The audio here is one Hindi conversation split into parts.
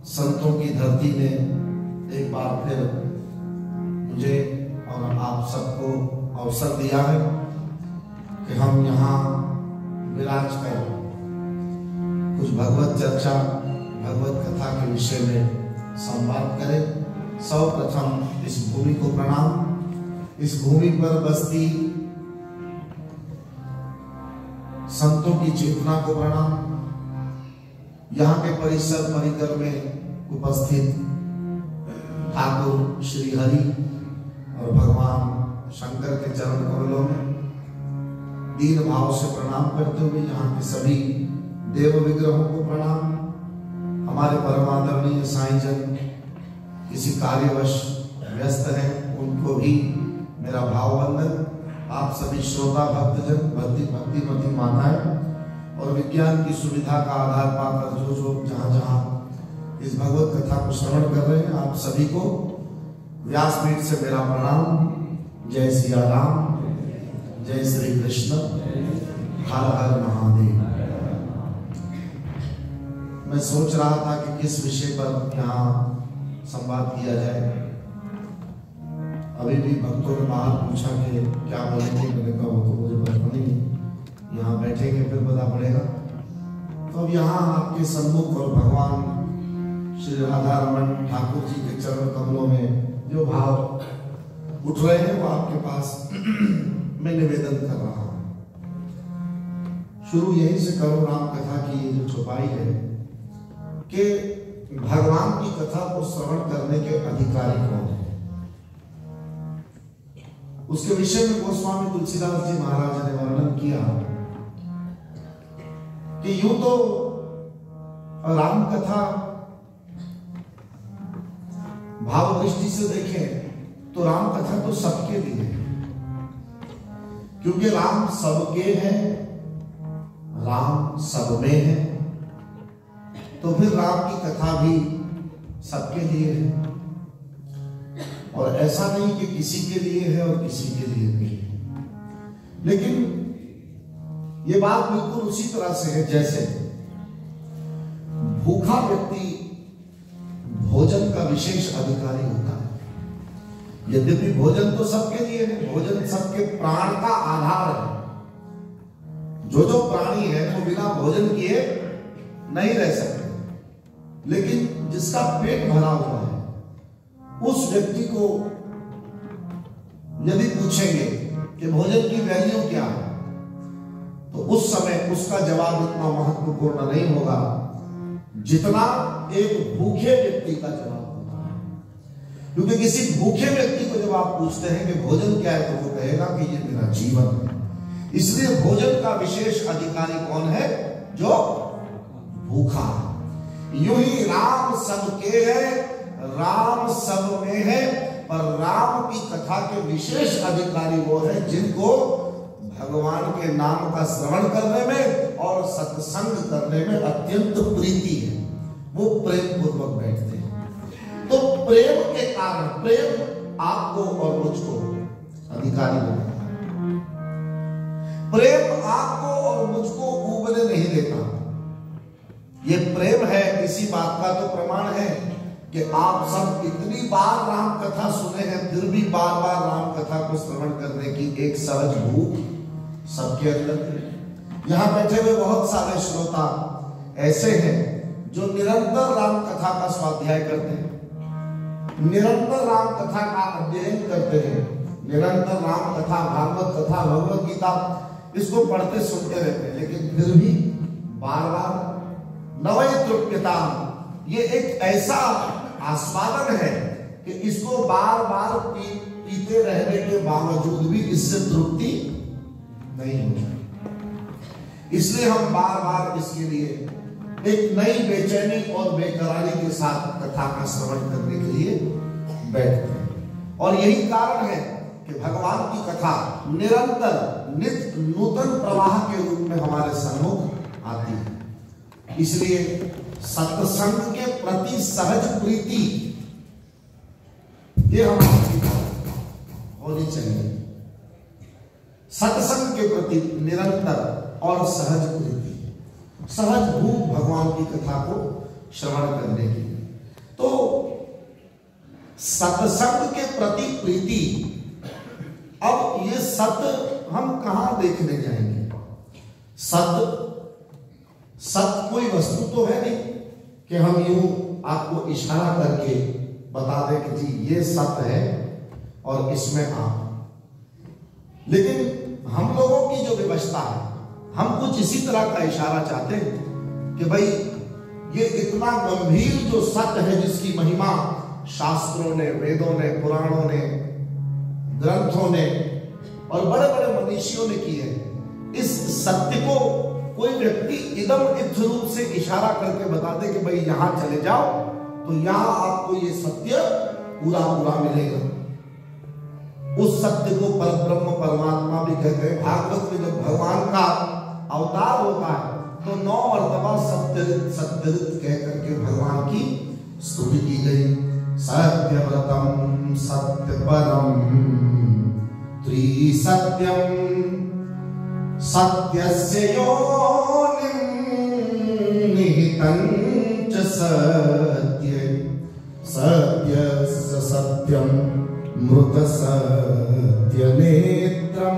संतों की धरती ने एक बार फिर मुझे और आप सबको अवसर दिया है कि हम यहाँ विराज कर कुछ भगवत चर्चा, भगवत कथा के विषय में संवाद करें। सर्वप्रथम इस भूमि को प्रणाम। इस भूमि पर बसती संतों की चेतना को प्रणाम। यहाँ के परिसर परिकर में उपस्थित ठाकुर श्री हरि और भगवान शंकर के चरण कमलों में दीन भाव से प्रणाम करते हुए यहाँ के सभी देव विग्रहों को प्रणाम। हमारे परमादरणीय साईं जन किसी कार्यवश व्यस्त हैं, उनको भी मेरा भाववंदन। आप सभी श्रोता भक्तजन, भक्तिमती माताएं और विज्ञान की सुविधा का आधार पाकर जो जहां इस भगवत कथा को श्रवण कर रहे हैं, आप सभी को व्यासपीठ से मेरा प्रणाम। जय सिया राम, जय श्री कृष्ण, हर हर महादेव। मैं सोच रहा था कि किस विषय पर यहाँ संवाद किया जाए। अभी भी भक्तों ने बाहर पूछा कि क्या बोलेंगे, मैंने कहा वो तो मुझे पता नहीं, यहाँ बैठेंगे फिर पता पड़ेगा। तो अब यहाँ आपके सम्मुख और भगवान श्री राधा रमन ठाकुर जी के चरण कमलों में जो भाव उठ रहे हैं वो आपके पास मैं निवेदन कर रहा हूं। शुरू यहीं से करो राम कथा की ये जो छुपाई है कि भगवान की कथा को श्रवण करने के अधिकारी कौन है, उसके विषय में गोस्वामी तुलसीदास जी महाराज ने वर्णन किया कि यूं तो राम कथा भाव दृष्टि से देखें तो राम कथा तो सबके लिए है, क्योंकि राम सबके हैं, राम सब में है, तो फिर राम की कथा भी सबके लिए है। और ऐसा नहीं कि किसी के लिए है और किसी के लिए नहीं है। लेकिन ये बात बिल्कुल उसी तरह से है जैसे भूखा व्यक्ति भोजन का विशेष अधिकारी होता है। यद्यपि भोजन तो सबके लिए है, भोजन सबके प्राण का आधार है। जो प्राणी है वो बिना भोजन किए नहीं रह सकते। लेकिन जिसका पेट भरा हुआ है उस व्यक्ति को यदि पूछेंगे कि भोजन की वैल्यू क्या है, तो उस समय उसका जवाब इतना महत्वपूर्ण नहीं होगा जितना एक भूखे व्यक्ति का जवाब होता है। क्योंकि किसी भूखे व्यक्ति को जब आप पूछते हैं कि भोजन क्या है, तो वो कहेगा कि ये मेरा जीवन है। इसलिए भोजन का विशेष अधिकारी कौन है? जो भूखा है। यूं ही राम सबके है, राम सब में है, पर राम की कथा के विशेष अधिकारी वो है जिनको भगवान के नाम का श्रवण करने में और सत्संग करने में अत्यंत प्रीति है। वो प्रेम पूर्वक बैठते हैं। तो प्रेम के कारण प्रेम आपको और मुझको अधिकारी बनाता है। प्रेम आपको और मुझको उबने नहीं देता। ये प्रेम है, इसी बात का तो प्रमाण है कि आप सब इतनी बार राम कथा सुने हैं, फिर भी बार बार राम कथा को श्रवण करने की एक सहज भूख सबके अंदर। यहाँ बैठे हुए बहुत सारे श्रोता ऐसे हैं जो निरंतर राम कथा का स्वाध्याय करते हैं, निरंतर राम कथा का अध्ययन करते हैं, निरंतर राम कथा, भागवत कथा, भगवत गीता इसको पढ़ते सुनते रहते हैं। लेकिन फिर भी बार बार नवै तृप्यता, ये एक ऐसा आस्वादन है कि इसको बार बार पीते रहने के बावजूद भी इससे तृप्ति नहीं होती। इसलिए हम बार बार इसके लिए एक नई बेचैनी और बेकरारी के साथ कथा का श्रवण करने के लिए बैठते हैं। और यही कारण है कि भगवान की कथा निरंतर नित्य नूतन प्रवाह के रूप में हमारे सम्मुख आती है। इसलिए सत्संग के प्रति सहज प्रीति ये हमारी होनी चाहिए। सत्संग के प्रति निरंतर और सहज प्रीति, सहज भूख भगवान की कथा को श्रवण करने की। तो सत्संग के प्रति प्रीति, अब ये सत्य हम कहां देखने जाएंगे? सत्य कोई वस्तु तो है नहीं कि हम यूं आपको इशारा करके बता दें कि जी ये सत्य है और इसमें आप। लेकिन हम लोगों की जो व्यवस्था है, हम कुछ इसी तरह का इशारा चाहते हैं कि भाई ये इतना गंभीर जो सत्य है, जिसकी महिमा शास्त्रों ने, वेदों ने, पुराणों ने, ग्रंथों ने और बड़े बड़े मनीषियों ने की है, इस सत्य को कोई व्यक्ति इदम इत्थ रूप से इशारा करके बता दे कि भाई यहां चले जाओ तो यहां आपको ये सत्य पूरा पूरा मिलेगा। उस सत्य को परब्रह्म परमात्मा भी कहते हैं। भागवत में जब भगवान का अवतार होता है तो 9 मर्तबा सत्यरित कह करके भगवान की स्तुति की गई। सत्यव्रतम सत्य परम त्रिसत्यम सत्यस्य योनिं निहितं च सत्ये सत्यस्य सत्यं मृत सत्य नेत्रं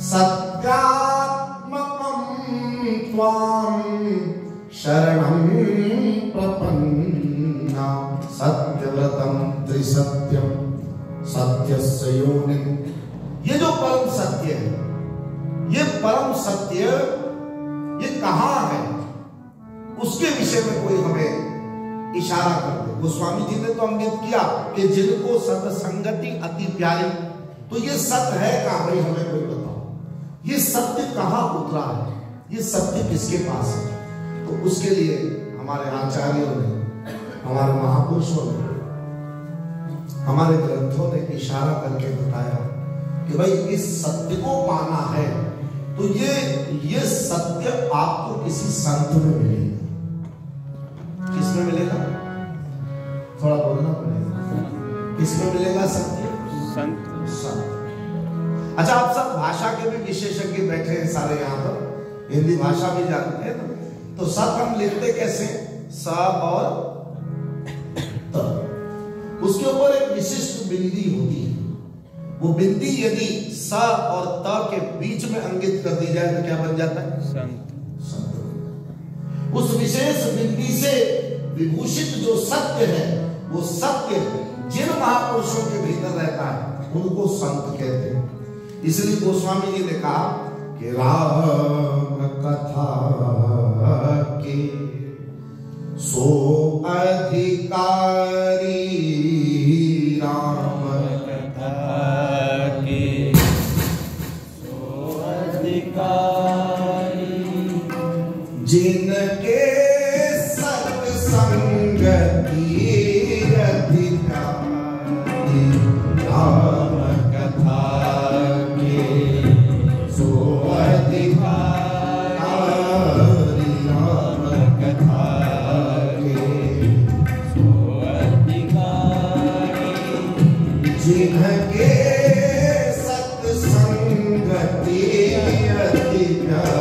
सत्यात्मकं त्वां शरणं प्रपन्ना। सत्यव्रतम त्रिसत्यम सत्यस्य योनिं, ये जो परम सत्य है, ये परम सत्य ये कहां है, उसके विषय में कोई हमें इशारा कर दे। गोस्वामी जी ने तो अंकित किया कि जिनको सत्संगति अति प्यारी, तो ये सत्य है कहां भाई, हमें कोई बताओ ये सत्य कहां उतरा है, ये सत्य किसके पास है। तो उसके लिए हमारे आचार्यों ने, हमारे महापुरुषों ने, हमारे ग्रंथों ने इशारा करके बताया कि भाई इस सत्य को पाना है तो ये सत्य आपको किसी संत में मिलेगा। किसमें मिलेगा? थोड़ा बोलना पड़ेगा। किसमें मिलेगा सत्य? संत। अच्छा, आप सब भाषा के भी विशेषज्ञ बैठे हैं सारे यहाँ पर, हिंदी भाषा भी जानते हैं ना, तो सत हम लिखते कैसे? स और त। उसके ऊपर एक विशिष्ट बिंदी होती है। वो बिंदी यदि स और त के बीच में अंकित कर दी जाए तो क्या बन जाता है? संत। उस विशेष बिंदी से विभूषित जो सत्य है, वो सत्य जिन महापुरुषों के भीतर रहता है उनको संत कहते हैं। इसलिए गोस्वामी जी ने कहा कि राम कथा के सो अधिकारी, राम जिनके सत्संगति अधिकारी, राम कथा के सो अधिकारी, राम कथा के सो अधिकारी, जिनके सत्संगति अधिकारी।